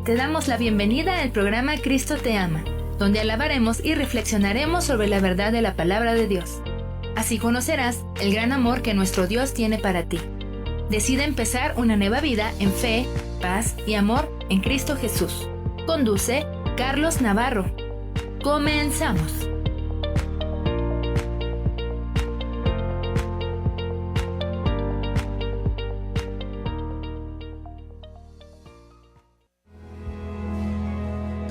Te damos la bienvenida al programa Cristo te ama, donde alabaremos y reflexionaremos sobre la verdad de la palabra de Dios. Así conocerás el gran amor que nuestro Dios tiene para ti. Decide empezar una nueva vida en fe, paz y amor en Cristo Jesús. Conduce Carlos Navarro. Comenzamos.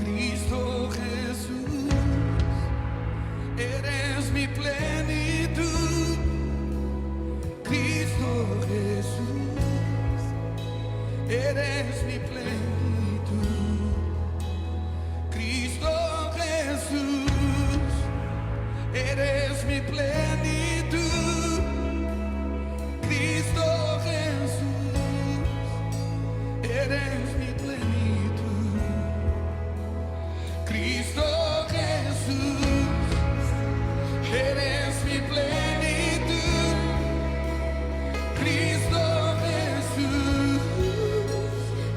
Cristo Jesús,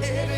eres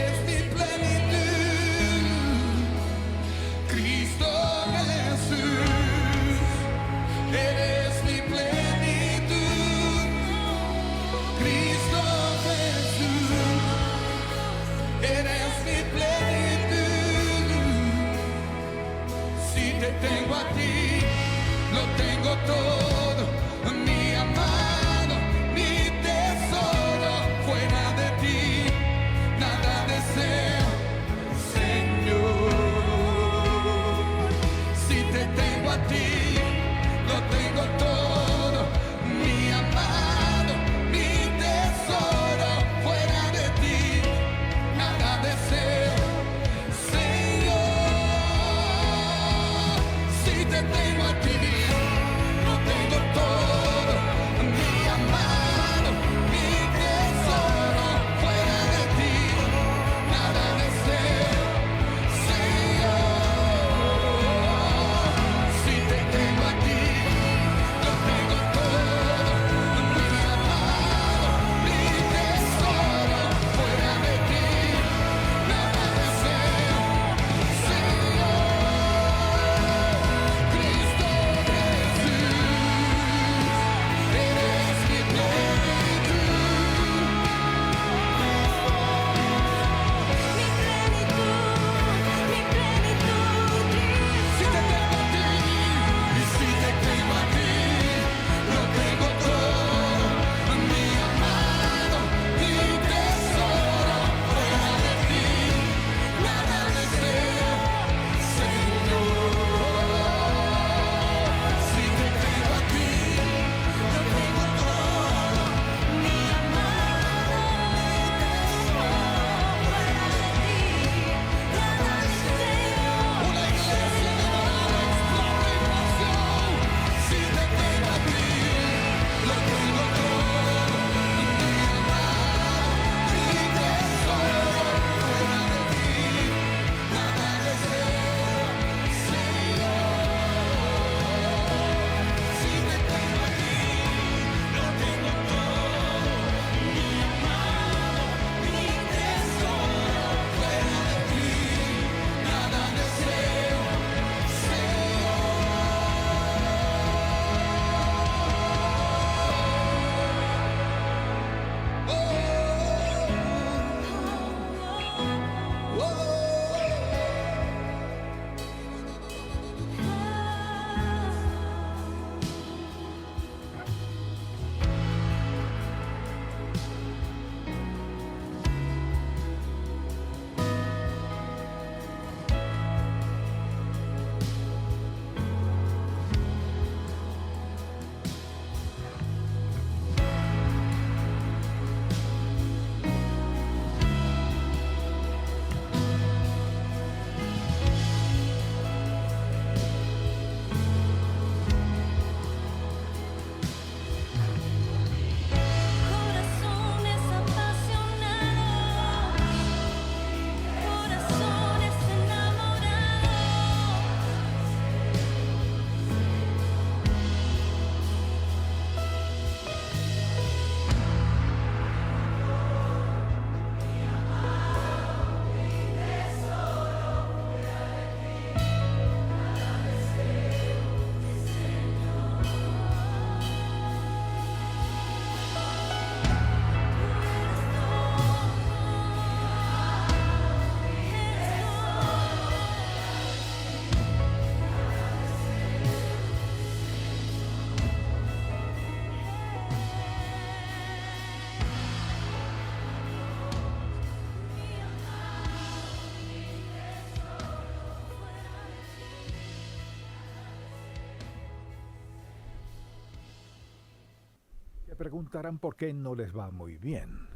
preguntarán por qué no les va muy bien.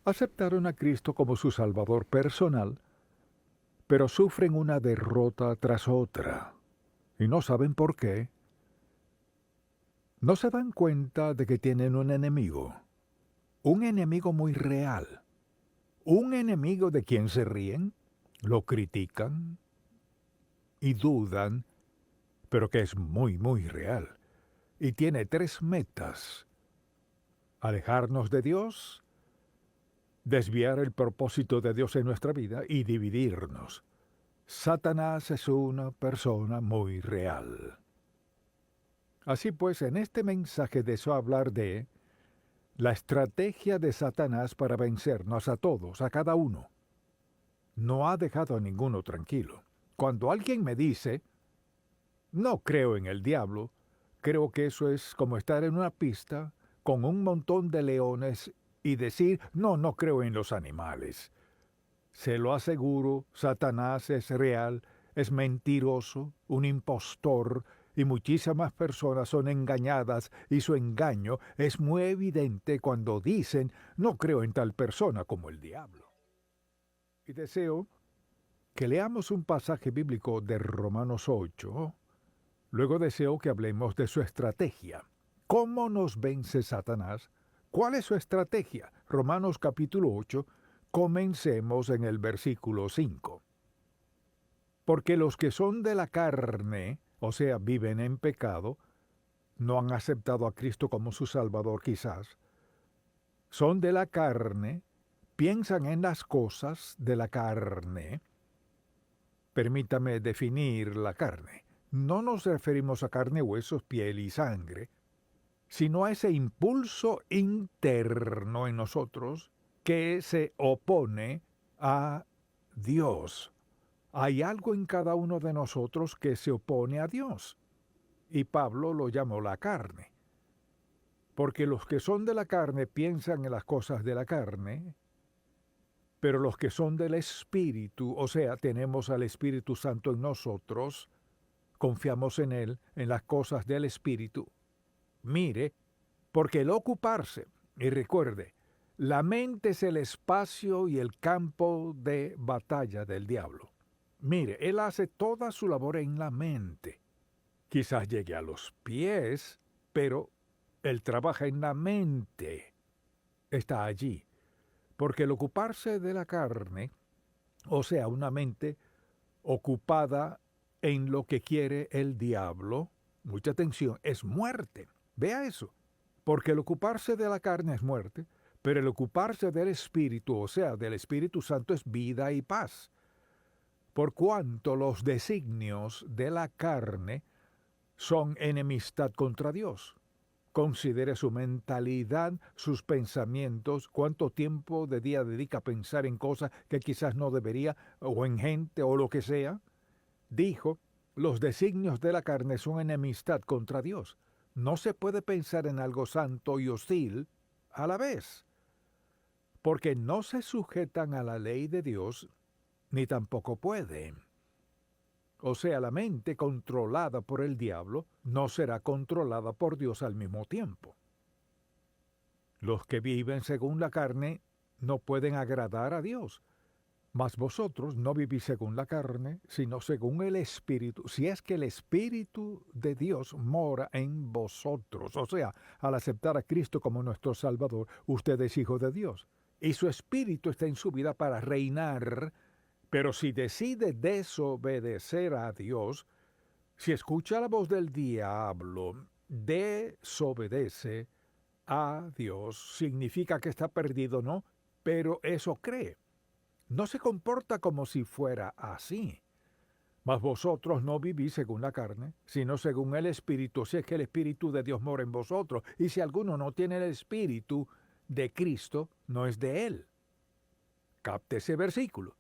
Aceptaron a Cristo como su Salvador personal, pero sufren una derrota tras otra, y no saben por qué. No se dan cuenta de que tienen un enemigo muy real, un enemigo de quien se ríen, lo critican y dudan, pero que es muy real, y tiene tres metas: alejarnos de Dios, desviar el propósito de Dios en nuestra vida y dividirnos. Satanás es una persona muy real. Así pues, en este mensaje deseo hablar de la estrategia de Satanás para vencernos a todos, a cada uno. No ha dejado a ninguno tranquilo. Cuando alguien me dice, no creo en el diablo, creo que eso es como estar en una pista con un montón de leones y decir, no creo en los animales. Se lo aseguro, Satanás es real, es mentiroso, un impostor, y muchísimas personas son engañadas, y su engaño es muy evidente cuando dicen, no creo en tal persona como el diablo. Y deseo que leamos un pasaje bíblico de Romanos 8. Luego deseo que hablemos de su estrategia. ¿Cómo nos vence Satanás? ¿Cuál es su estrategia? Romanos capítulo 8. Comencemos en el versículo 5. Porque los que son de la carne, o sea, viven en pecado, no han aceptado a Cristo como su Salvador quizás, son de la carne, piensan en las cosas de la carne. Permítame definir la carne. No nos referimos a carne, huesos, piel y sangre, sino a ese impulso interno en nosotros que se opone a Dios. Hay algo en cada uno de nosotros que se opone a Dios, y Pablo lo llamó la carne. Porque los que son de la carne piensan en las cosas de la carne, pero los que son del Espíritu, o sea, tenemos al Espíritu Santo en nosotros, confiamos en Él, en las cosas del Espíritu. Mire, porque el ocuparse, y recuerde, la mente es el espacio y el campo de batalla del diablo. Mire, él hace toda su labor en la mente. Quizás llegue a los pies, pero él trabaja en la mente. Está allí. Porque el ocuparse de la carne, o sea, una mente ocupada en lo que quiere el diablo, mucha atención, es muerte. Vea eso. Porque el ocuparse de la carne es muerte, pero el ocuparse del Espíritu, o sea, del Espíritu Santo, es vida y paz. Por cuanto los designios de la carne son enemistad contra Dios. Considere su mentalidad, sus pensamientos, cuánto tiempo de día dedica a pensar en cosas que quizás no debería, o en gente, o lo que sea. Dijo, los designios de la carne son enemistad contra Dios. No se puede pensar en algo santo y hostil a la vez, porque no se sujetan a la ley de Dios, ni tampoco pueden. O sea, la mente controlada por el diablo no será controlada por Dios al mismo tiempo. Los que viven según la carne no pueden agradar a Dios. Mas vosotros no vivís según la carne, sino según el Espíritu, si es que el Espíritu de Dios mora en vosotros. O sea, al aceptar a Cristo como nuestro Salvador, usted es hijo de Dios. Y su Espíritu está en su vida para reinar. Pero si decide desobedecer a Dios, si escucha la voz del diablo, desobedece a Dios, significa que está perdido, ¿no? Pero eso cree. No se comporta como si fuera así. Mas vosotros no vivís según la carne, sino según el Espíritu, si es que el Espíritu de Dios mora en vosotros. Y si alguno no tiene el Espíritu de Cristo, no es de él. Capte ese versículo.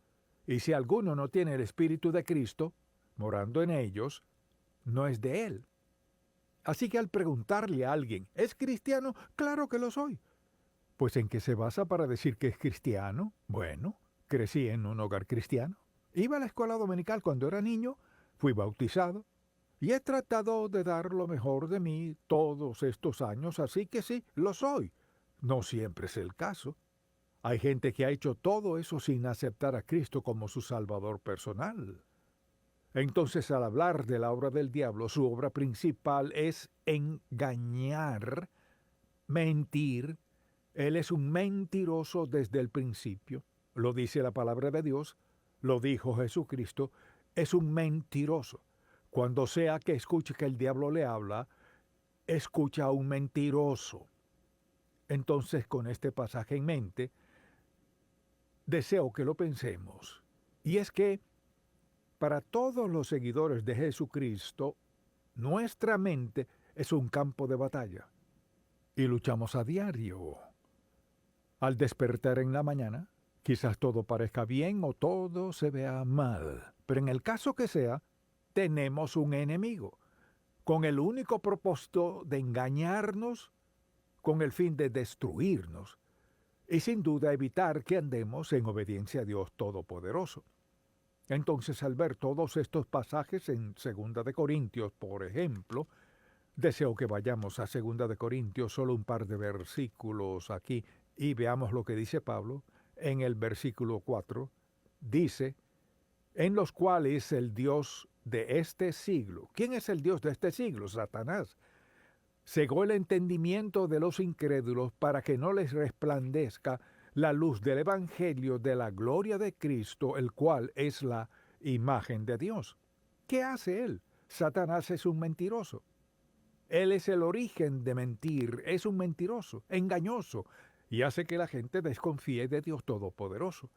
Y si alguno no tiene el Espíritu de Cristo, morando en ellos, no es de él. Así que al preguntarle a alguien, ¿es cristiano? Claro que lo soy. Pues ¿en qué se basa para decir que es cristiano? Bueno, crecí en un hogar cristiano. Iba a la escuela dominical cuando era niño, fui bautizado, Y he tratado de dar lo mejor de mí todos estos años, así que sí, lo soy. No siempre es el caso. Hay gente que ha hecho todo eso sin aceptar a Cristo como su Salvador personal. Entonces, al hablar de la obra del diablo, su obra principal es engañar, mentir. Él es un mentiroso desde el principio. Lo dice la palabra de Dios, lo dijo Jesucristo, es un mentiroso. Cuando sea que escuche que el diablo le habla, escucha a un mentiroso. Entonces, con este pasaje en mente, deseo que lo pensemos. Y es que, para todos los seguidores de Jesucristo, nuestra mente es un campo de batalla. Y luchamos a diario. Al despertar en la mañana, quizás todo parezca bien o todo se vea mal. Pero en el caso que sea, tenemos un enemigo, con el único propósito de engañarnos, con el fin de destruirnos, y sin duda evitar que andemos en obediencia a Dios Todopoderoso. Entonces, al ver todos estos pasajes en 2 de Corintios, por ejemplo, deseo que vayamos a 2 de Corintios, solo un par de versículos aquí, y veamos lo que dice Pablo. En el versículo 4, dice, en los cuales el Dios de este siglo. ¿Quién es el Dios de este siglo? Satanás. Cegó el entendimiento de los incrédulos para que no les resplandezca la luz del Evangelio de la gloria de Cristo, el cual es la imagen de Dios. ¿Qué hace él? Satanás es un mentiroso. Él es el origen de mentir, es un mentiroso, engañoso, y hace que la gente desconfíe de Dios Todopoderoso.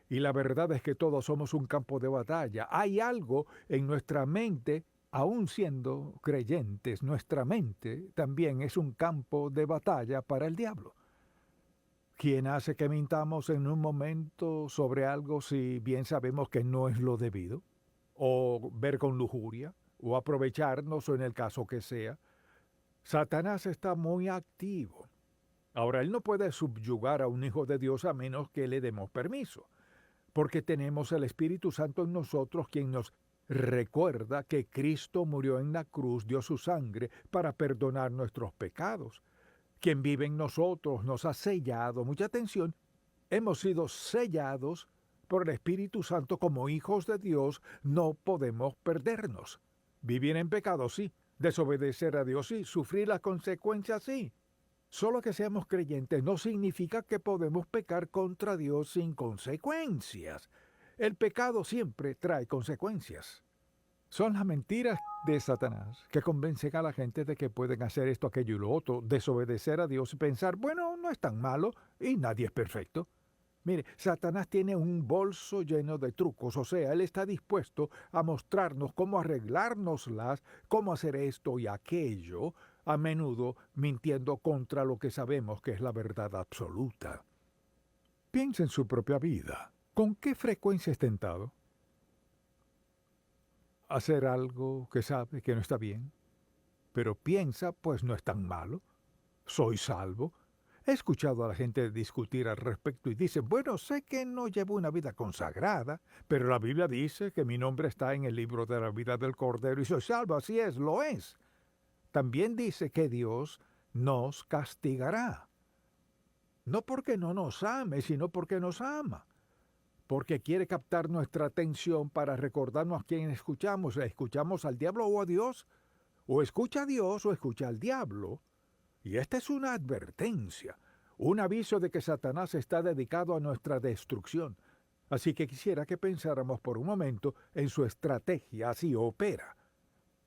Y la verdad es que todos somos un campo de batalla. Hay algo en nuestra mente, aun siendo creyentes, nuestra mente también es un campo de batalla para el diablo. ¿Quién hace que mintamos en un momento sobre algo si bien sabemos que no es lo debido? ¿O ver con lujuria? ¿O aprovecharnos, o en el caso que sea? Satanás está muy activo. Ahora, él no puede subyugar a un hijo de Dios a menos que le demos permiso, porque tenemos el Espíritu Santo en nosotros, quien nos recuerda que Cristo murió en la cruz, dio su sangre para perdonar nuestros pecados. Quien vive en nosotros nos ha sellado. Mucha atención, hemos sido sellados por el Espíritu Santo como hijos de Dios. No podemos perdernos. Vivir en pecado, sí. Desobedecer a Dios, sí. Sufrir las consecuencias, sí. Solo que seamos creyentes no significa que podemos pecar contra Dios sin consecuencias. El pecado siempre trae consecuencias. Son las mentiras de Satanás que convencen a la gente de que pueden hacer esto, aquello y lo otro, desobedecer a Dios y pensar, bueno, no es tan malo y nadie es perfecto. Mire, Satanás tiene un bolso lleno de trucos, o sea, él está dispuesto a mostrarnos cómo arreglárnoslas, cómo hacer esto y aquello, a menudo mintiendo contra lo que sabemos que es la verdad absoluta. Piensa en su propia vida. ¿Con qué frecuencia es tentado? Hacer algo que sabe que no está bien, pero piensa, pues no es tan malo. Soy salvo. He escuchado a la gente discutir al respecto y dicen, bueno, sé que no llevo una vida consagrada, pero la Biblia dice que mi nombre está en el libro de la vida del Cordero y soy salvo. Así es, lo es. También dice que Dios nos castigará. No porque no nos ame, sino porque nos ama. Porque quiere captar nuestra atención para recordarnos a quién escuchamos. ¿Escuchamos al diablo o a Dios? O escucha a Dios o escucha al diablo. Y esta es una advertencia, un aviso de que Satanás está dedicado a nuestra destrucción. Así que quisiera que pensáramos por un momento en su estrategia. Así opera.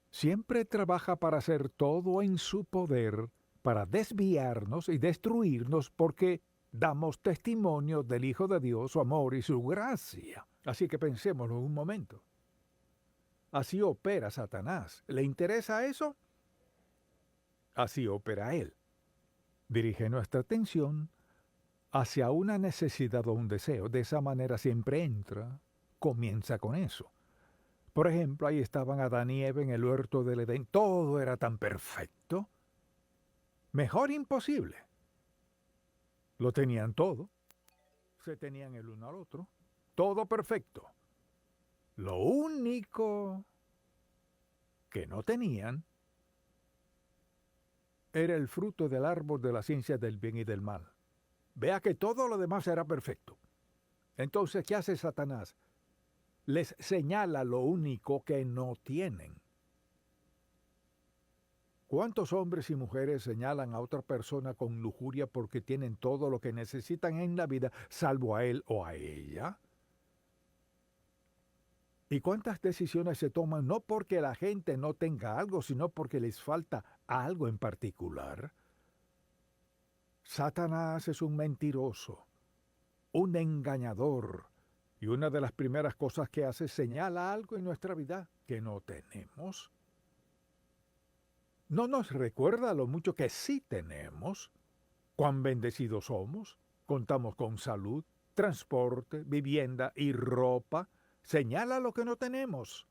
Siempre trabaja para hacer todo en su poder, para desviarnos y destruirnos, porque damos testimonio del Hijo de Dios, su amor y su gracia. Así que pensémoslo un momento. Así opera Satanás. ¿Le interesa eso? Así opera él. Dirige nuestra atención hacia una necesidad o un deseo. De esa manera siempre entra, comienza con eso. Por ejemplo, ahí estaban Adán y Eva en el huerto del Edén. Todo era tan perfecto. Mejor imposible. Lo tenían todo. Se tenían el uno al otro. Todo perfecto. Lo único que no tenían era el fruto del árbol de la ciencia del bien y del mal. Vea que todo lo demás era perfecto. Entonces, ¿qué hace Satanás? Les señala lo único que no tienen. ¿Cuántos hombres y mujeres señalan a otra persona con lujuria porque tienen todo lo que necesitan en la vida, salvo a él o a ella? ¿Y cuántas decisiones se toman no porque la gente no tenga algo, sino porque les falta algo en particular? Satanás es un mentiroso, un engañador, y una de las primeras cosas que hace es señala algo en nuestra vida que no tenemos. No nos recuerda lo mucho que sí tenemos, cuán bendecidos somos, contamos con salud, transporte, vivienda y ropa. Señala lo que no tenemos.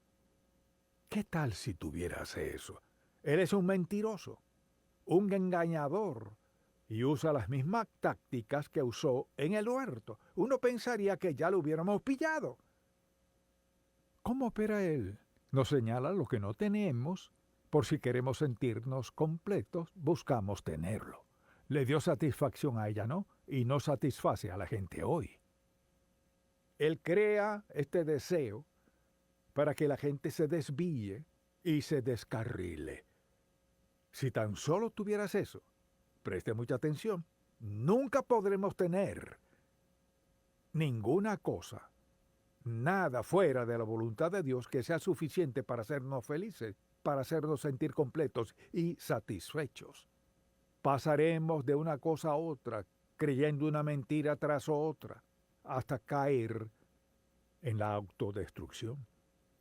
¿Qué tal si tuvieras eso? Él es un mentiroso, un engañador, y usa las mismas tácticas que usó en el huerto. Uno pensaría que ya lo hubiéramos pillado. ¿Cómo opera él? Nos señala lo que no tenemos. Por si queremos sentirnos completos, buscamos tenerlo. Le dio satisfacción a ella, ¿no? Y no satisface a la gente hoy. Él crea este deseo para que la gente se desvíe y se descarrile. Si tan solo tuvieras eso, preste mucha atención, nunca podremos tener ninguna cosa, nada fuera de la voluntad de Dios que sea suficiente para hacernos felices, para hacernos sentir completos y satisfechos. Pasaremos de una cosa a otra, creyendo una mentira tras otra, hasta caer en la autodestrucción.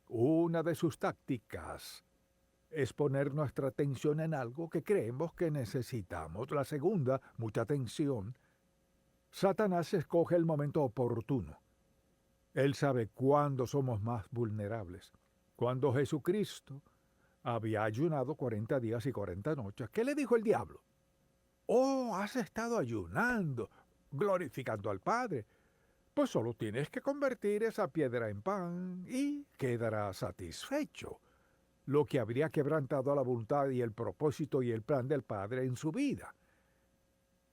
Una de sus tácticas es poner nuestra atención en algo que creemos que necesitamos. La segunda, mucha atención. Satanás escoge el momento oportuno. Él sabe cuándo somos más vulnerables. Cuando Jesucristo había ayunado 40 días y 40 noches, ¿qué le dijo el diablo? Oh, has estado ayunando, glorificando al Padre. Pues solo tienes que convertir esa piedra en pan y quedarás satisfecho. Lo que habría quebrantado la voluntad y el propósito y el plan del Padre en su vida.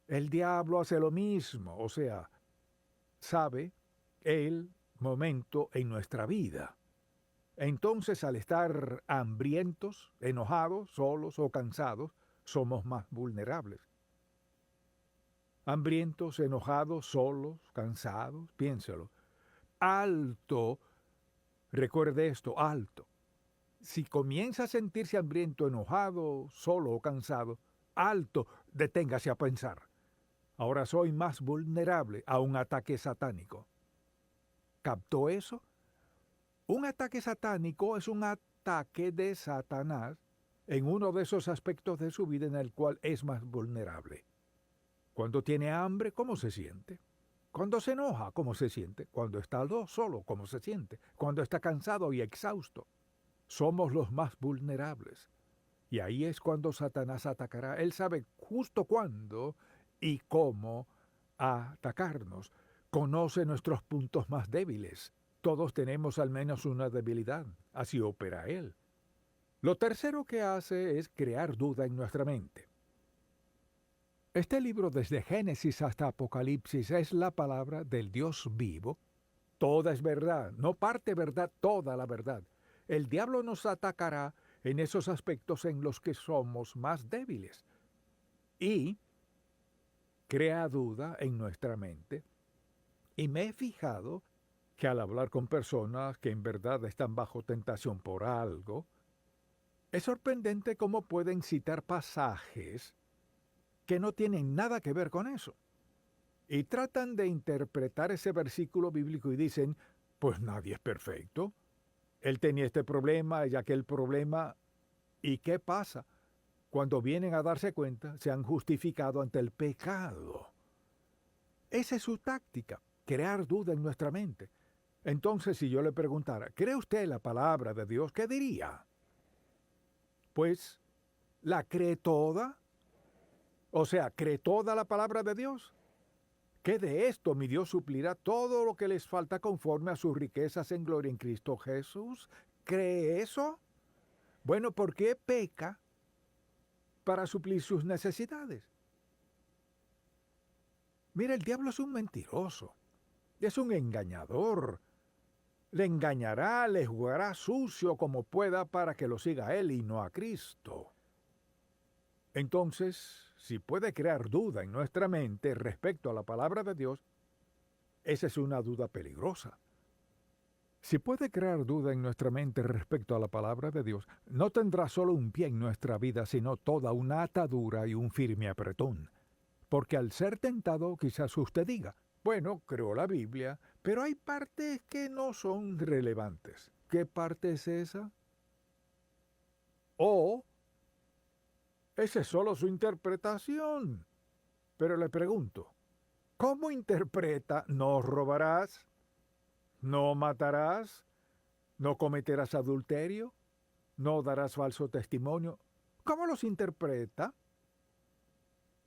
El diablo hace lo mismo, o sea, sabe el momento en nuestra vida. Entonces, al estar hambrientos, enojados, solos o cansados, somos más vulnerables. Hambrientos, enojados, solos, cansados, piénselo. Alto, recuerde esto, alto. Si comienza a sentirse hambriento, enojado, solo o cansado, alto, deténgase a pensar. Ahora soy más vulnerable a un ataque satánico. ¿Captó eso? Un ataque satánico es un ataque de Satanás en uno de esos aspectos de su vida en el cual es más vulnerable. Cuando tiene hambre, ¿cómo se siente? Cuando se enoja, ¿cómo se siente? Cuando está solo, ¿cómo se siente? Cuando está cansado y exhausto. Somos los más vulnerables. Y ahí es cuando Satanás atacará. Él sabe justo cuándo y cómo atacarnos. Conoce nuestros puntos más débiles. Todos tenemos al menos una debilidad. Así opera él. Lo tercero que hace es crear duda en nuestra mente. Este libro, desde Génesis hasta Apocalipsis, es la palabra del Dios vivo. Toda es verdad, no parte verdad, toda la verdad. El diablo nos atacará en esos aspectos en los que somos más débiles. Y crea duda en nuestra mente. Y me he fijado que al hablar con personas que en verdad están bajo tentación por algo, es sorprendente cómo pueden citar pasajes que no tienen nada que ver con eso. Y tratan de interpretar ese versículo bíblico y dicen, pues nadie es perfecto. Él tenía este problema y aquel problema. ¿Y qué pasa? Cuando vienen a darse cuenta, se han justificado ante el pecado. Esa es su táctica, crear duda en nuestra mente. Entonces, si yo le preguntara, ¿cree usted la palabra de Dios? ¿Qué diría? Pues, ¿la cree toda? O sea, ¿cree toda la palabra de Dios? ¿Qué de esto mi Dios suplirá todo lo que les falta conforme a sus riquezas en gloria en Cristo Jesús? ¿Cree eso? Bueno, ¿por qué peca? Para suplir sus necesidades. Mira, el diablo es un mentiroso, es un engañador. Le engañará, le jugará sucio como pueda para que lo siga a él y no a Cristo. Entonces, si puede crear duda en nuestra mente respecto a la palabra de Dios, esa es una duda peligrosa. Si puede crear duda en nuestra mente respecto a la palabra de Dios, no tendrá solo un pie en nuestra vida, sino toda una atadura y un firme apretón. Porque al ser tentado, quizás usted diga, bueno, creo la Biblia, pero hay partes que no son relevantes. ¿Qué parte es esa? O esa es solo su interpretación. Pero le pregunto, ¿cómo interpreta no robarás, no matarás, no cometerás adulterio, no darás falso testimonio? ¿Cómo los interpreta?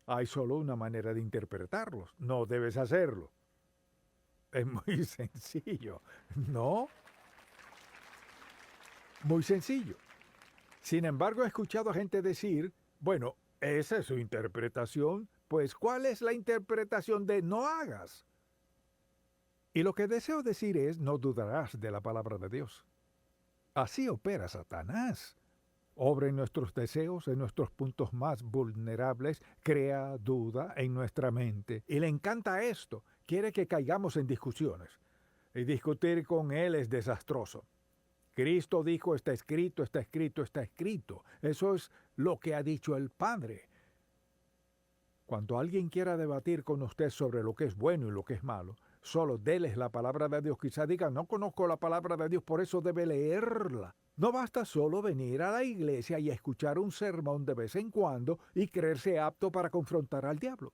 Hay solo una manera de interpretarlos. No debes hacerlo. Es muy sencillo, ¿no? Muy sencillo. Sin embargo, he escuchado a gente decir, bueno, esa es su interpretación, pues ¿cuál es la interpretación de no hagas? Y lo que deseo decir es, no dudarás de la palabra de Dios. Así opera Satanás. Obra en nuestros deseos, en nuestros puntos más vulnerables, crea duda en nuestra mente. Y le encanta esto, quiere que caigamos en discusiones. Y discutir con él es desastroso. Cristo dijo, está escrito, está escrito, está escrito. Eso es lo que ha dicho el Padre. Cuando alguien quiera debatir con usted sobre lo que es bueno y lo que es malo, solo déles la palabra de Dios. Quizá diga, no conozco la palabra de Dios, por eso debe leerla. No basta solo venir a la iglesia y escuchar un sermón de vez en cuando y creerse apto para confrontar al diablo.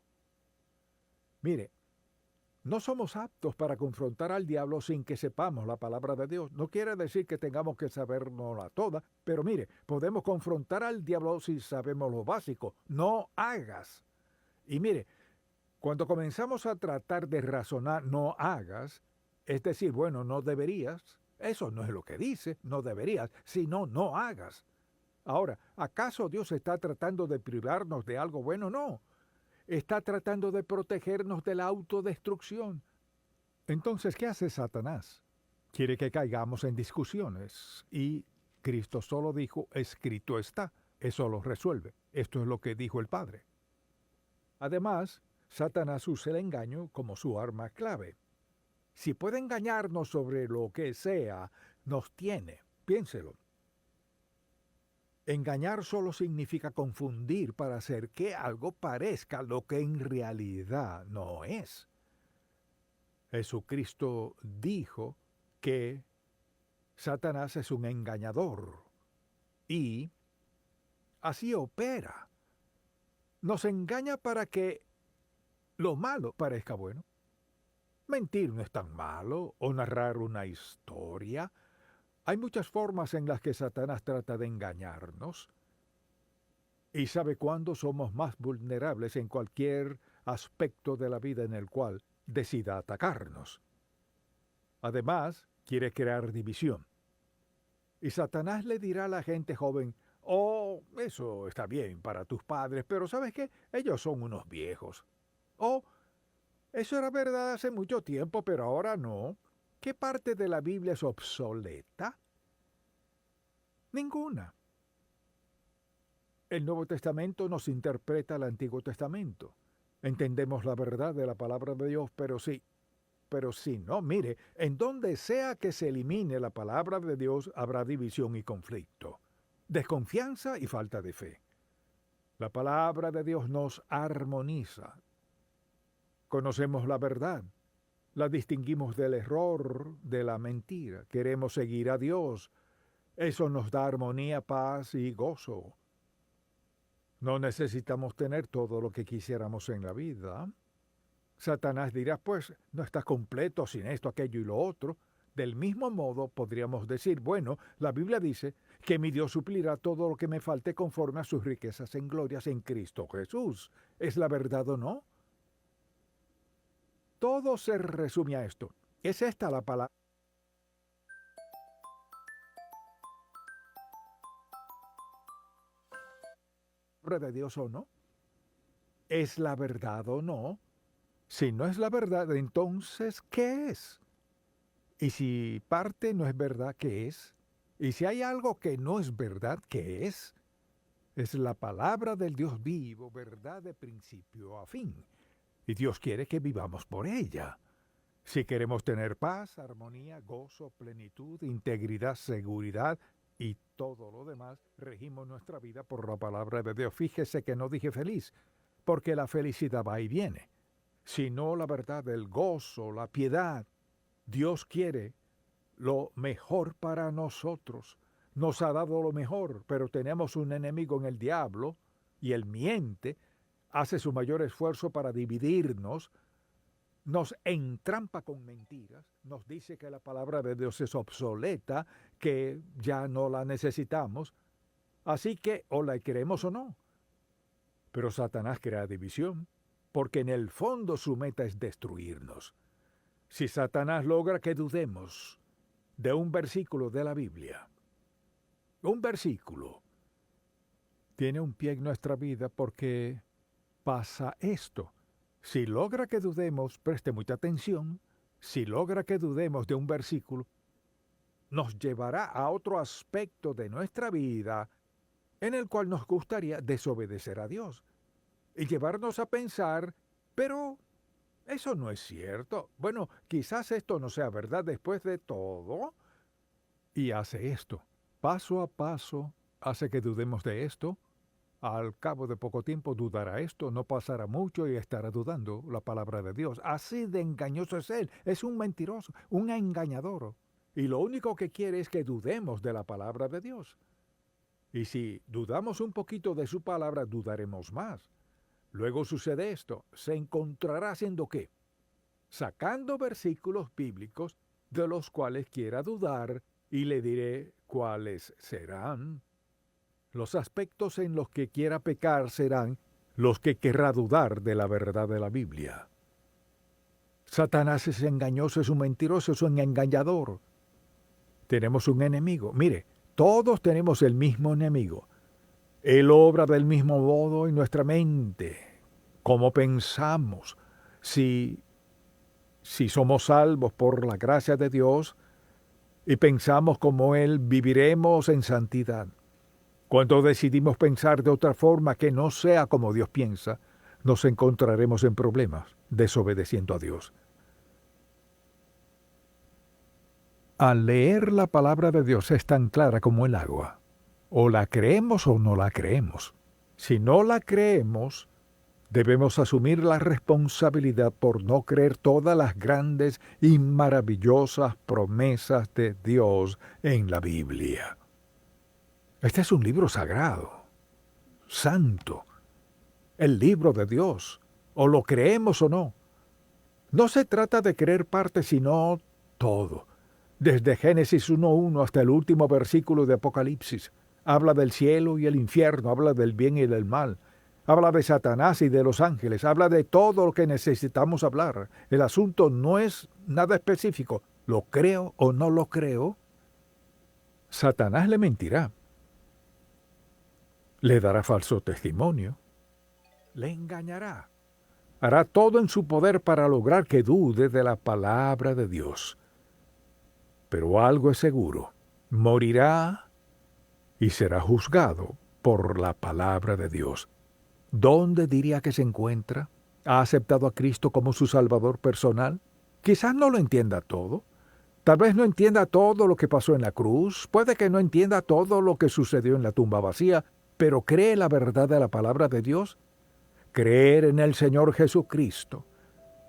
Mire, no somos aptos para confrontar al diablo sin que sepamos la palabra de Dios. No quiere decir que tengamos que sabernosla toda, pero mire, podemos confrontar al diablo si sabemos lo básico. No hagas. Y mire, cuando comenzamos a tratar de razonar no hagas, es decir, bueno, no deberías, eso no es lo que dice, no deberías, sino no hagas. Ahora, ¿acaso Dios está tratando de privarnos de algo bueno? No. Está tratando de protegernos de la autodestrucción. Entonces, ¿qué hace Satanás? Quiere que caigamos en discusiones. Y Cristo solo dijo, escrito está. Eso lo resuelve. Esto es lo que dijo el Padre. Además, Satanás usa el engaño como su arma clave. Si puede engañarnos sobre lo que sea, nos tiene. Piénselo. Engañar solo significa confundir para hacer que algo parezca lo que en realidad no es. Jesucristo dijo que Satanás es un engañador y así opera. Nos engaña para que lo malo parezca bueno. Mentir no es tan malo, o narrar una historia. Hay muchas formas en las que Satanás trata de engañarnos. Y sabe cuándo somos más vulnerables en cualquier aspecto de la vida en el cual decida atacarnos. Además, quiere crear división. Y Satanás le dirá a la gente joven, oh, eso está bien para tus padres, pero ¿sabes qué? Ellos son unos viejos. Oh, eso era verdad hace mucho tiempo, pero ahora no. ¿Qué parte de la Biblia es obsoleta? Ninguna. El Nuevo Testamento nos interpreta el Antiguo Testamento. Entendemos la verdad de la palabra de Dios, pero sí, no. Mire, en donde sea que se elimine la palabra de Dios habrá división y conflicto, desconfianza y falta de fe. La palabra de Dios nos armoniza. Conocemos la verdad, la distinguimos del error, de la mentira. Queremos seguir a Dios. Eso nos da armonía, paz y gozo. No necesitamos tener todo lo que quisiéramos en la vida. Satanás dirá, pues, no estás completo sin esto, aquello y lo otro. Del mismo modo, podríamos decir, bueno, la Biblia dice que mi Dios suplirá todo lo que me falte conforme a sus riquezas en glorias en Cristo Jesús. ¿Es la verdad o no? Todo se resume a esto. ¿Es esta la palabra? palabra de Dios o no? ¿Es la verdad o no? Si no es la verdad, entonces, ¿qué es? Y si parte no es verdad, ¿qué es? Y si hay algo que no es verdad, ¿qué es? Es la palabra del Dios vivo, verdad de principio a fin. Y Dios quiere que vivamos por ella. Si queremos tener paz, armonía, gozo, plenitud, integridad, seguridad y todo lo demás, regimos nuestra vida por la palabra de Dios. Fíjese que no dije feliz, porque la felicidad va y viene, sino la verdad, el gozo, la piedad. Dios quiere lo mejor para nosotros. Nos ha dado lo mejor, pero tenemos un enemigo en el diablo, y él miente, hace su mayor esfuerzo para dividirnos, nos entrampa con mentiras, nos dice que la palabra de Dios es obsoleta, que ya no la necesitamos, así que o la queremos o no. Pero Satanás crea división, porque en el fondo su meta es destruirnos. Si Satanás logra que dudemos de un versículo de la Biblia, un versículo tiene un pie en nuestra vida porque pasa esto. Si logra que dudemos, preste mucha atención, si logra que dudemos de un versículo, nos llevará a otro aspecto de nuestra vida en el cual nos gustaría desobedecer a Dios y llevarnos a pensar, pero eso no es cierto. Bueno, quizás esto no sea verdad después de todo. Y hace esto, paso a paso, hace que dudemos de esto. Al cabo de poco tiempo dudará esto, no pasará mucho y estará dudando la palabra de Dios. Así de engañoso es él, es un mentiroso, un engañador. Y lo único que quiere es que dudemos de la palabra de Dios. Y si dudamos un poquito de su palabra, dudaremos más. Luego sucede esto, se encontrará haciendo ¿qué? Sacando versículos bíblicos de los cuales quiera dudar, y le diré cuáles serán. Los aspectos en los que quiera pecar serán los que querrá dudar de la verdad de la Biblia. Satanás es engañoso, es un mentiroso, es un engañador. Tenemos un enemigo. Mire, todos tenemos el mismo enemigo. Él obra del mismo modo en nuestra mente. Cómo pensamos. Si somos salvos por la gracia de Dios y pensamos como Él, viviremos en santidad. Cuando decidimos pensar de otra forma que no sea como Dios piensa, nos encontraremos en problemas, desobedeciendo a Dios. Al leer la palabra de Dios es tan clara como el agua. O la creemos o no la creemos. Si no la creemos, debemos asumir la responsabilidad por no creer todas las grandes y maravillosas promesas de Dios en la Biblia. Este es un libro sagrado, santo, el libro de Dios, o lo creemos o no. No se trata de creer parte, sino todo. Desde Génesis 1:1 hasta el último versículo de Apocalipsis, habla del cielo y el infierno, habla del bien y del mal, habla de Satanás y de los ángeles, habla de todo lo que necesitamos hablar. El asunto no es nada específico, lo creo o no lo creo. Satanás le mentirá. Le dará falso testimonio, le engañará, hará todo en su poder para lograr que dude de la palabra de Dios. Pero algo es seguro, morirá y será juzgado por la palabra de Dios. ¿Dónde diría que se encuentra? ¿Ha aceptado a Cristo como su Salvador personal? Quizás no lo entienda todo. Tal vez no entienda todo lo que pasó en la cruz, puede que no entienda todo lo que sucedió en la tumba vacía, pero cree la verdad de la palabra de Dios. Creer en el Señor Jesucristo,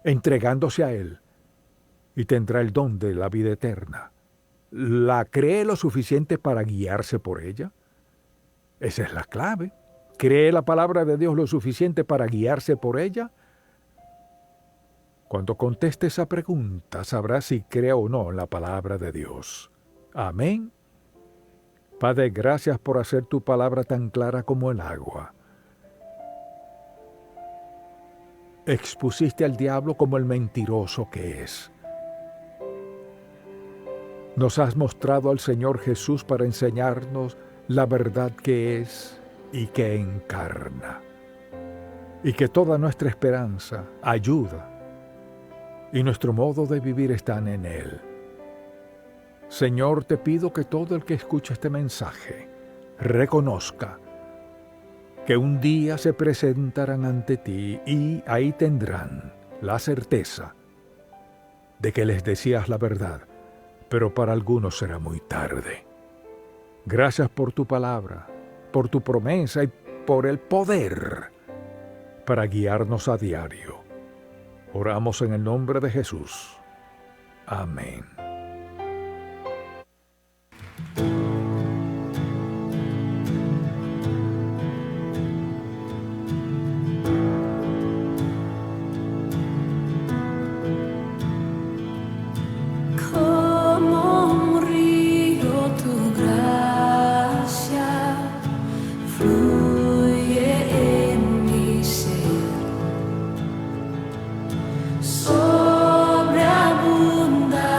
entregándose a Él, y tendrá el don de la vida eterna. ¿La cree lo suficiente para guiarse por ella? Esa es la clave. ¿Cree la palabra de Dios lo suficiente para guiarse por ella? Cuando conteste esa pregunta, sabrá si cree o no en la palabra de Dios. Amén. Padre, gracias por hacer tu palabra tan clara como el agua. Expusiste al diablo como el mentiroso que es. Nos has mostrado al Señor Jesús para enseñarnos la verdad que es y que encarna, y que toda nuestra esperanza, ayuda y nuestro modo de vivir están en Él. Señor, te pido que todo el que escuche este mensaje reconozca que un día se presentarán ante ti y ahí tendrán la certeza de que les decías la verdad, pero para algunos será muy tarde. Gracias por tu palabra, por tu promesa y por el poder para guiarnos a diario. Oramos en el nombre de Jesús. Amén. Sobreabunda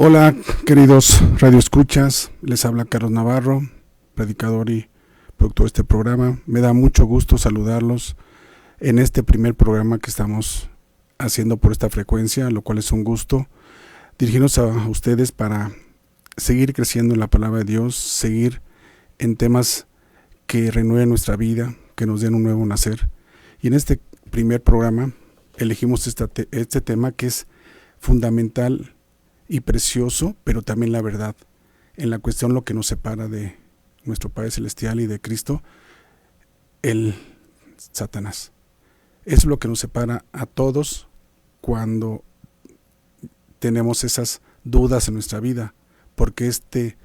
Hola, queridos radioescuchas, les habla Carlos Navarro, predicador y productor de este programa. Me da mucho gusto saludarlos en este primer programa que estamos haciendo por esta frecuencia, lo cual es un gusto dirigirnos a ustedes para seguir creciendo en la palabra de Dios, seguir en temas que renueven nuestra vida, que nos den un nuevo nacer. Y en este primer programa elegimos este tema que es fundamental y precioso, pero también la verdad, en la cuestión lo que nos separa de nuestro Padre Celestial y de Cristo, el Satanás. Es lo que nos separa a todos cuando tenemos esas dudas en nuestra vida, porque este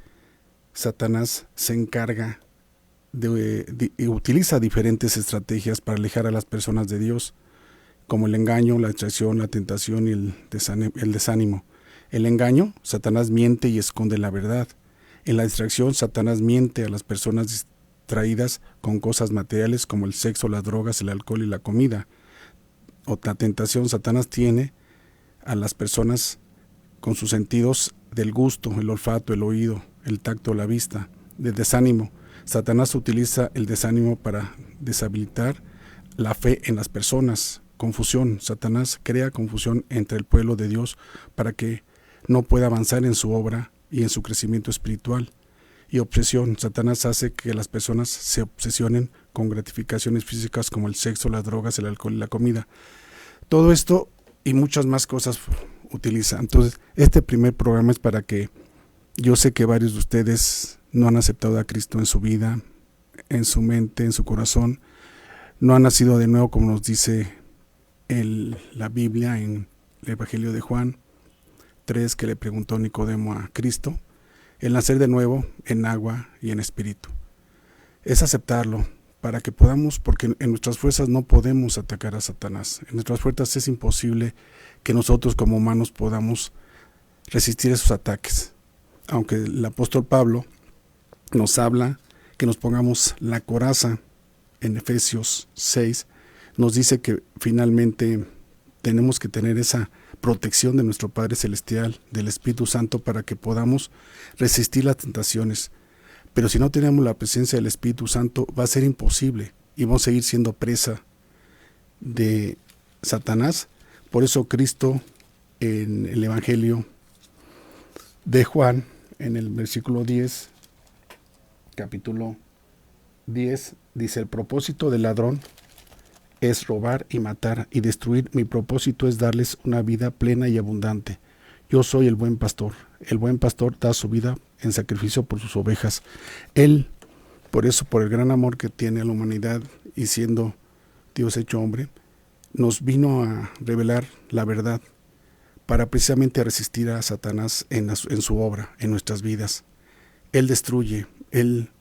Satanás se encarga y utiliza diferentes estrategias para alejar a las personas de Dios, como el engaño, la distracción, la tentación y el desánimo. El engaño, Satanás miente y esconde la verdad. En la distracción, Satanás miente a las personas distraídas con cosas materiales como el sexo, las drogas, el alcohol y la comida. O la tentación, Satanás tiene a las personas con sus sentidos del gusto, el olfato, el oído, el tacto, la vista. Del desánimo, Satanás utiliza el desánimo para deshabilitar la fe en las personas. Confusión, Satanás crea confusión entre el pueblo de Dios para que no puede avanzar en su obra y en su crecimiento espiritual. Y obsesión, Satanás hace que las personas se obsesionen con gratificaciones físicas como el sexo, las drogas, el alcohol y la comida. Todo esto y muchas más cosas utiliza. Entonces, este primer programa es para que yo sé que varios de ustedes no han aceptado a Cristo en su vida, en su mente, en su corazón. No han nacido de nuevo, como nos dice la Biblia en el Evangelio de Juan 3, que le preguntó Nicodemo a Cristo, el nacer de nuevo en agua y en espíritu. Es aceptarlo para que podamos, porque en nuestras fuerzas no podemos atacar a Satanás. En nuestras fuerzas es imposible que nosotros como humanos podamos resistir esos ataques. Aunque el apóstol Pablo nos habla que nos pongamos la coraza en Efesios 6, nos dice que finalmente tenemos que tener esa protección de nuestro Padre Celestial, del Espíritu Santo, para que podamos resistir las tentaciones. Pero si no tenemos la presencia del Espíritu Santo, va a ser imposible y vamos a seguir siendo presa de Satanás. Por eso Cristo en el Evangelio de Juan, en el versículo 10, capítulo 10, dice: el propósito del ladrón es robar y matar y destruir. Mi propósito es darles una vida plena y abundante. Yo soy el buen pastor. El buen pastor da su vida en sacrificio por sus ovejas. Él, por eso, por el gran amor que tiene a la humanidad y siendo Dios hecho hombre, nos vino a revelar la verdad para precisamente resistir a Satanás en su obra, en nuestras vidas. Él destruye, Él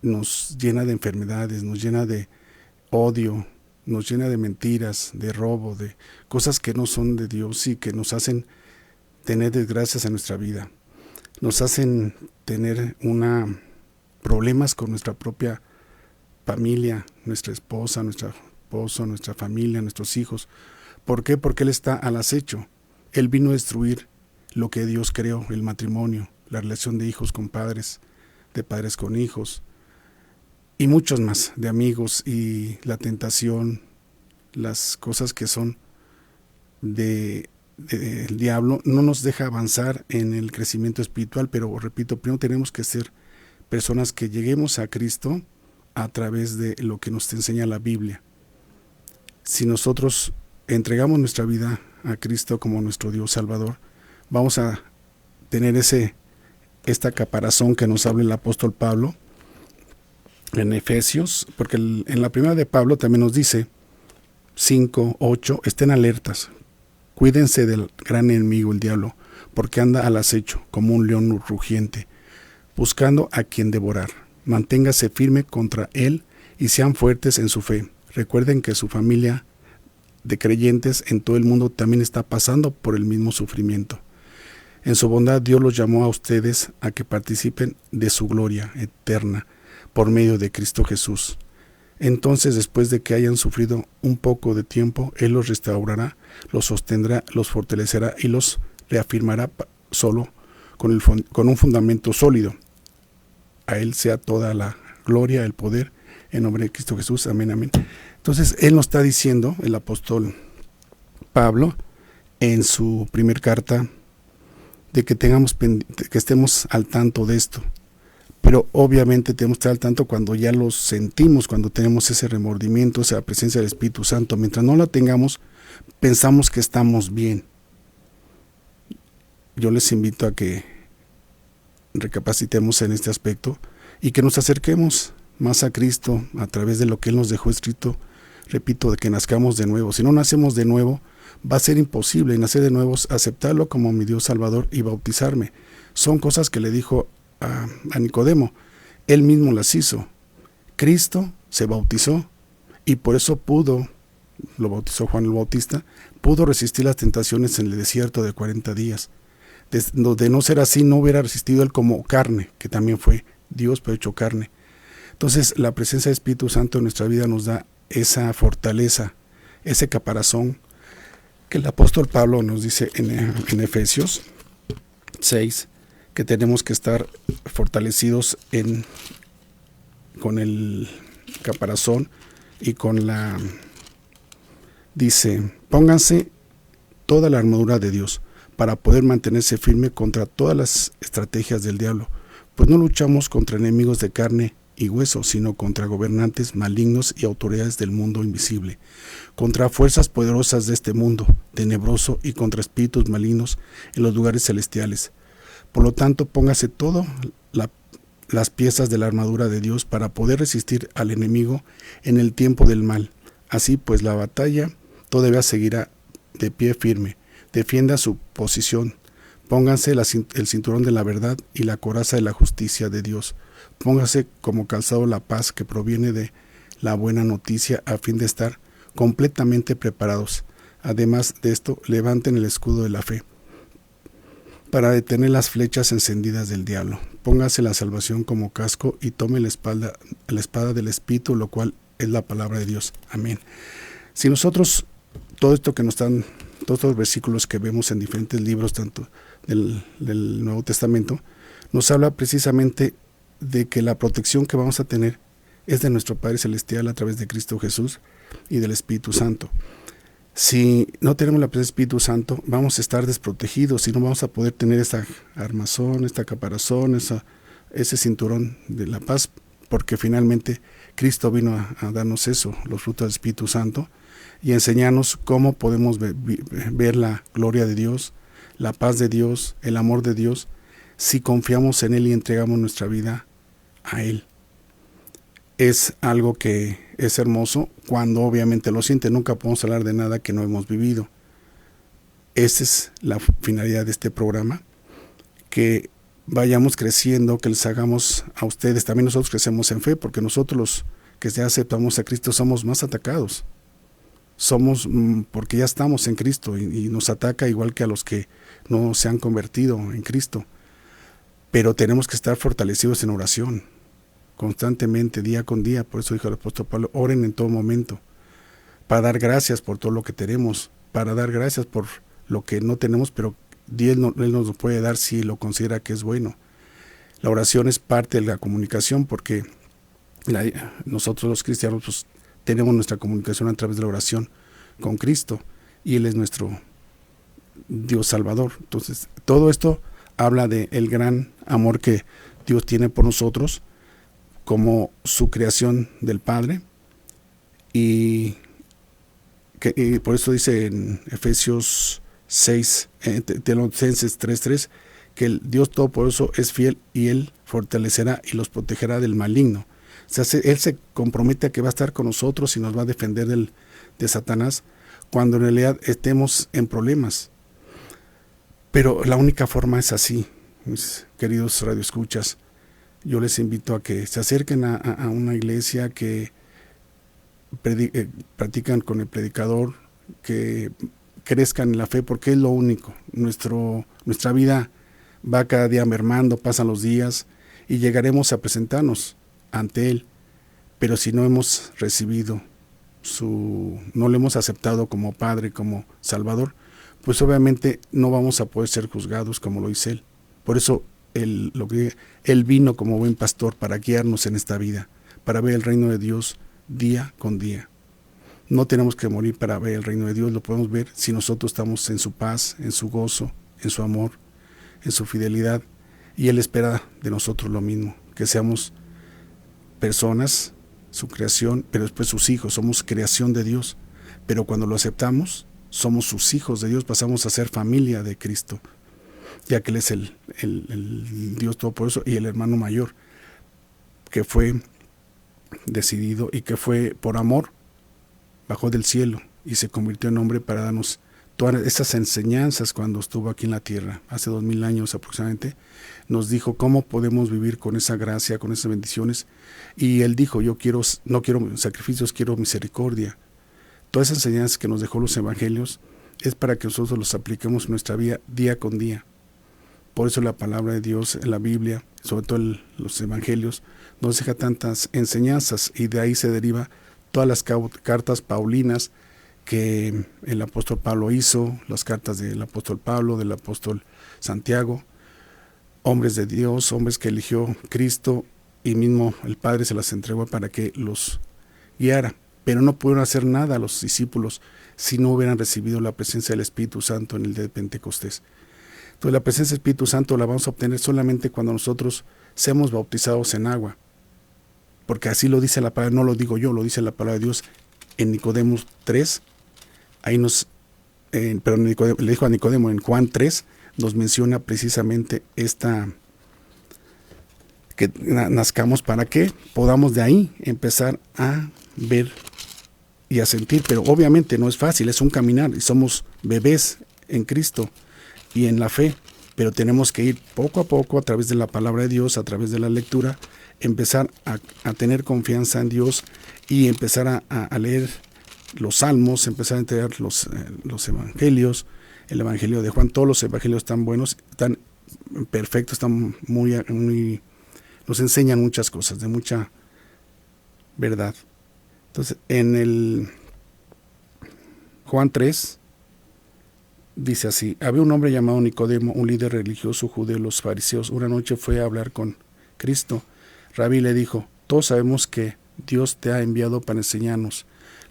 nos llena de enfermedades, nos llena de odio, nos llena de mentiras, de robo, de cosas que no son de Dios y que nos hacen tener desgracias en nuestra vida. Nos hacen tener problemas con nuestra propia familia, nuestra esposa, nuestro esposo, nuestra familia, nuestros hijos. ¿Por qué? Porque Él está al acecho. Él vino a destruir lo que Dios creó, el matrimonio, la relación de hijos con padres, de padres con hijos, y muchos más, de amigos, y la tentación, las cosas que son del diablo, no nos deja avanzar en el crecimiento espiritual. Pero repito, primero tenemos que ser personas que lleguemos a Cristo a través de lo que nos enseña la Biblia. Si nosotros entregamos nuestra vida a Cristo como nuestro Dios Salvador, vamos a tener esta caparazón que nos habla el apóstol Pablo en Efesios, porque en la primera de Pablo también nos dice 5:8, estén alertas, cuídense del gran enemigo, el diablo, porque anda al acecho como un león rugiente, buscando a quien devorar. Manténgase firme contra él y sean fuertes en su fe. Recuerden que su familia de creyentes en todo el mundo también está pasando por el mismo sufrimiento. En su bondad Dios los llamó a ustedes a que participen de su gloria eterna por medio de Cristo Jesús. Entonces, después de que hayan sufrido un poco de tiempo, Él los restaurará, los sostendrá, los fortalecerá y los reafirmará solo, con un fundamento sólido. A Él sea toda la gloria, el poder, en nombre de Cristo Jesús. Amén, amén. Entonces, Él nos está diciendo, el apóstol Pablo, en su primer carta, de que que estemos al tanto de esto. Pero obviamente tenemos que estar al tanto cuando ya lo sentimos, cuando tenemos ese remordimiento, esa presencia del Espíritu Santo. Mientras no la tengamos, pensamos que estamos bien. Yo les invito a que recapacitemos en este aspecto y que nos acerquemos más a Cristo a través de lo que Él nos dejó escrito. Repito, de que nazcamos de nuevo. Si no nacemos de nuevo, va a ser imposible nacer de nuevo, aceptarlo como mi Dios Salvador y bautizarme. Son cosas que le dijo a Nicodemo. Él mismo las hizo. Cristo se bautizó y por eso lo bautizó Juan el Bautista, pudo resistir las tentaciones en el desierto de 40 días. De no ser así, no hubiera resistido Él como carne, que también fue Dios, pero hecho carne. Entonces, la presencia del Espíritu Santo en nuestra vida nos da esa fortaleza, ese caparazón, que el apóstol Pablo nos dice en Efesios 6, que tenemos que estar fortalecidos con el caparazón y dice, pónganse toda la armadura de Dios para poder mantenerse firme contra todas las estrategias del diablo, pues no luchamos contra enemigos de carne y hueso, sino contra gobernantes malignos y autoridades del mundo invisible, contra fuerzas poderosas de este mundo tenebroso y contra espíritus malignos en los lugares celestiales. Por lo tanto, póngase todo las piezas de la armadura de Dios para poder resistir al enemigo en el tiempo del mal. Así pues, la batalla todavía seguirá de pie firme. Defienda su posición. Pónganse el cinturón de la verdad y la coraza de la justicia de Dios. Póngase como calzado la paz que proviene de la buena noticia a fin de estar completamente preparados. Además de esto, levanten el escudo de la fe para detener las flechas encendidas del diablo. Póngase la salvación como casco y tome la espada del Espíritu, lo cual es la palabra de Dios. Amén. Si nosotros, todo esto que nos están, todos los versículos que vemos en diferentes libros, tanto del Nuevo Testamento, nos habla precisamente de que la protección que vamos a tener es de nuestro Padre Celestial a través de Cristo Jesús y del Espíritu Santo. Si no tenemos la presencia del Espíritu Santo, vamos a estar desprotegidos y no vamos a poder tener esta armazón, esta caparazón, ese cinturón de la paz, porque finalmente Cristo vino a darnos eso, los frutos del Espíritu Santo, y enseñarnos cómo podemos ver la gloria de Dios, la paz de Dios, el amor de Dios, si confiamos en Él y entregamos nuestra vida a Él. Es algo que es hermoso cuando obviamente lo siente. Nunca podemos hablar de nada que no hemos vivido. Esa es la finalidad de este programa, que vayamos creciendo, que les hagamos a ustedes, también nosotros crecemos en fe, porque nosotros los que ya aceptamos a Cristo somos más atacados. Somos porque ya estamos en Cristo y nos ataca igual que a los que no se han convertido en Cristo. Pero tenemos que estar fortalecidos en oración, constantemente, día con día. Por eso dijo el apóstol Pablo, oren en todo momento, para dar gracias por todo lo que tenemos, para dar gracias por lo que no tenemos, pero Él nos lo puede dar si lo considera que es bueno. La oración es parte de la comunicación, porque nosotros los cristianos pues, tenemos nuestra comunicación a través de la oración con Cristo, y Él es nuestro Dios Salvador. Entonces, todo esto habla de el gran amor que Dios tiene por nosotros, como su creación del Padre, y por eso dice en Efesios 6, Tesalonicenses 3:3, que el Dios Todopoderoso es fiel y Él fortalecerá y los protegerá del maligno. O sea, Él se compromete a que va a estar con nosotros y nos va a defender de Satanás cuando en realidad estemos en problemas. Pero la única forma es así, mis queridos radioescuchas. Yo les invito a que se acerquen a una iglesia, que practican con el predicador, que crezcan en la fe, porque es lo único. Nuestra vida va cada día mermando, pasan los días y llegaremos a presentarnos ante Él. Pero si no hemos recibido no lo hemos aceptado como Padre, como Salvador, pues obviamente no vamos a poder ser juzgados como lo dice Él. Por eso Él vino como buen pastor para guiarnos en esta vida, para ver el reino de Dios día con día. No tenemos que morir para ver el reino de Dios, lo podemos ver si nosotros estamos en su paz, en su gozo, en su amor, en su fidelidad, y Él espera de nosotros lo mismo, que seamos personas, su creación, pero después sus hijos, somos creación de Dios, pero cuando lo aceptamos, somos sus hijos de Dios, pasamos a ser familia de Cristo, ya que Él es el Dios Todopoderoso y el hermano mayor, que fue decidido y que fue por amor, bajó del cielo y se convirtió en hombre para darnos todas esas enseñanzas cuando estuvo aquí en la tierra, hace 2000 años aproximadamente, nos dijo cómo podemos vivir con esa gracia, con esas bendiciones, y Él dijo, no quiero sacrificios, quiero misericordia. Todas esas enseñanzas que nos dejó los evangelios es para que nosotros los apliquemos en nuestra vida día con día. Por eso la palabra de Dios en la Biblia, sobre todo los evangelios, nos deja tantas enseñanzas, y de ahí se deriva todas las cartas paulinas que el apóstol Pablo hizo, las cartas del apóstol Pablo, del apóstol Santiago, hombres de Dios, hombres que eligió Cristo, y mismo el Padre se las entregó para que los guiara. Pero no pudieron hacer nada los discípulos si no hubieran recibido la presencia del Espíritu Santo en el día de Pentecostés. Entonces la presencia del Espíritu Santo la vamos a obtener solamente cuando nosotros seamos bautizados en agua, porque así lo dice la palabra, no lo digo yo, lo dice la palabra de Dios en Nicodemo 3, ahí le dijo a Nicodemo en Juan 3, nos menciona precisamente que nazcamos para que podamos de ahí empezar a ver y a sentir, pero obviamente no es fácil, es un caminar, y somos bebés en Cristo y en la fe, pero tenemos que ir poco a poco a través de la palabra de Dios, a través de la lectura, empezar a tener confianza en Dios y empezar a leer los salmos, empezar a entender los evangelios, el evangelio de Juan. Todos los evangelios están buenos, están perfectos, están muy nos enseñan muchas cosas, de mucha verdad. Entonces, en el Juan 3, dice así: había un hombre llamado Nicodemo, un líder religioso judío de los fariseos. Una noche fue a hablar con Cristo. Rabí le dijo: todos sabemos que Dios te ha enviado para enseñarnos.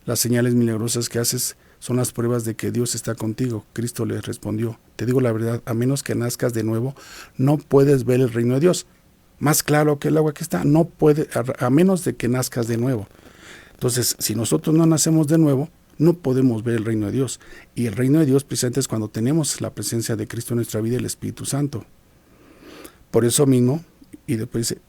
Las señales milagrosas que haces son las pruebas de que Dios está contigo. Cristo le respondió: te digo la verdad, a menos que nazcas de nuevo, no puedes ver el reino de Dios. Más claro que el agua que está, no puede, a menos de que nazcas de nuevo. Entonces, si nosotros no nacemos de nuevo, no podemos ver el reino de Dios. Y el reino de Dios precisamente es cuando tenemos la presencia de Cristo en nuestra vida y el Espíritu Santo. Por eso mismo, y después dice: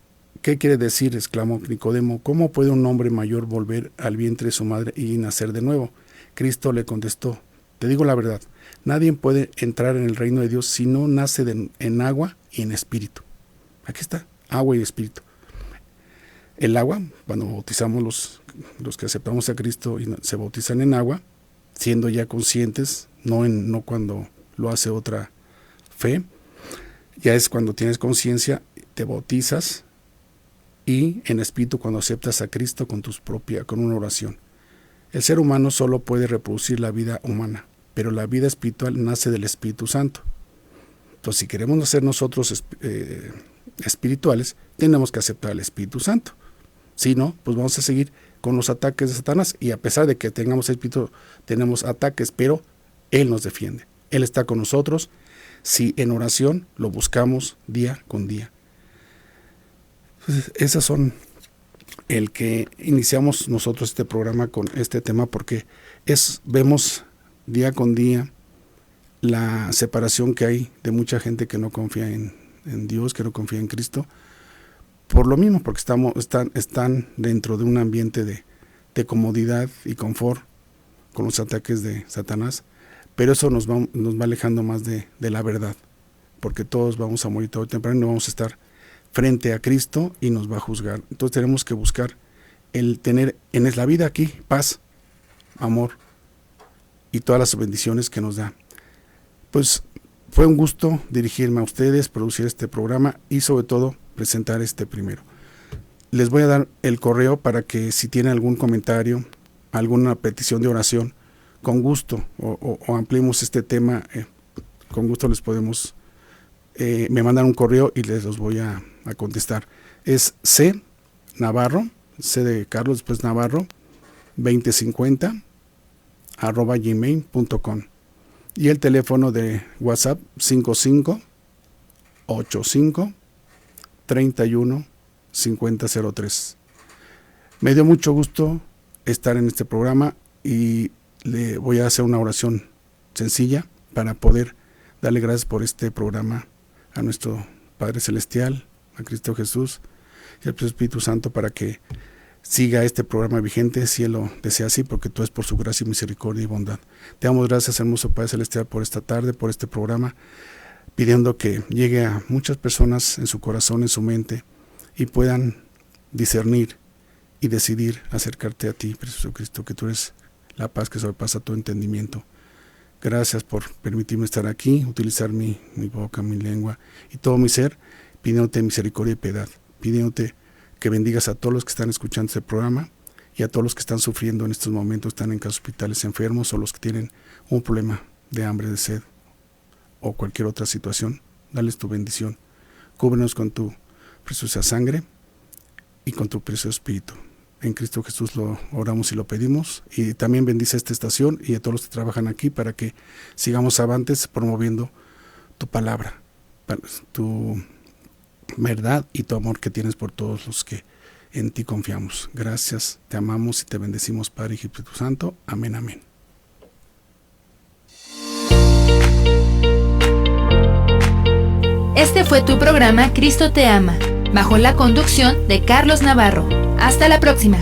¿qué quiere decir?, exclamó Nicodemo. ¿Cómo puede un hombre mayor volver al vientre de su madre y nacer de nuevo? Cristo le contestó: te digo la verdad, nadie puede entrar en el reino de Dios si no nace en agua y en espíritu. Aquí está, agua y espíritu. El agua, cuando bautizamos los que aceptamos a Cristo y se bautizan en agua, siendo ya conscientes, no cuando lo hace otra fe, ya es cuando tienes conciencia, te bautizas, y en espíritu cuando aceptas a Cristo con una oración. El ser humano solo puede reproducir la vida humana, pero la vida espiritual nace del Espíritu Santo. Entonces, si queremos ser nosotros espirituales, tenemos que aceptar al Espíritu Santo. Si no, pues vamos a seguir con los ataques de Satanás, y a pesar de que tengamos espíritu, tenemos ataques, pero Él nos defiende. Él está con nosotros si en oración lo buscamos día con día. Entonces, esas son el que iniciamos nosotros este programa con este tema, porque vemos día con día la separación que hay de mucha gente que no confía en Dios, que no confía en Cristo, por lo mismo, porque están dentro de un ambiente de comodidad y confort con los ataques de Satanás, pero eso nos va alejando más de la verdad, porque todos vamos a morir tarde o temprano y no vamos a estar frente a Cristo y nos va a juzgar. Entonces tenemos que buscar el tener en la vida aquí paz, amor y todas las bendiciones que nos da. Pues fue un gusto dirigirme a ustedes, producir este programa y sobre todo presentar este primero. Les voy a dar el correo para que si tienen algún comentario, alguna petición de oración, con gusto, o ampliemos este tema, con gusto les podemos, me mandan un correo y les los voy a contestar. Es C Navarro, C de Carlos, después Navarro, 2050 @gmail.com, y el teléfono de WhatsApp 5585-31-5003. Me dio mucho gusto estar en este programa y le voy a hacer una oración sencilla para poder darle gracias por este programa a nuestro Padre Celestial, a Cristo Jesús y al Espíritu Santo, para que siga este programa vigente, si Él lo desea así, porque tú es por su gracia, misericordia y bondad. Te damos gracias, hermoso Padre Celestial, por esta tarde, por este programa, pidiendo que llegue a muchas personas en su corazón, en su mente, y puedan discernir y decidir acercarte a ti, Precioso Cristo, que tú eres la paz que sobrepasa todo entendimiento. Gracias por permitirme estar aquí, utilizar mi boca, mi lengua y todo mi ser, pidiéndote misericordia y piedad, pidiéndote que bendigas a todos los que están escuchando este programa y a todos los que están sufriendo en estos momentos, están en casos hospitales, enfermos, o los que tienen un problema de hambre, de sed o cualquier otra situación. Dales tu bendición. Cúbrenos con tu preciosa sangre y con tu precioso espíritu. En Cristo Jesús lo oramos y lo pedimos. Y también bendice esta estación y a todos los que trabajan aquí, para que sigamos avantes promoviendo tu palabra, tu verdad y tu amor que tienes por todos los que en ti confiamos. Gracias, te amamos y te bendecimos, Padre y Espíritu Santo. Amén, amén. Este fue tu programa Cristo te ama, bajo la conducción de Carlos Navarro. Hasta la próxima.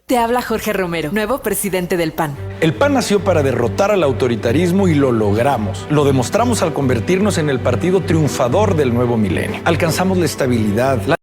Te habla Jorge Romero, nuevo presidente del PAN. El PAN nació para derrotar al autoritarismo y lo logramos. Lo demostramos al convertirnos en el partido triunfador del nuevo milenio. Alcanzamos la estabilidad,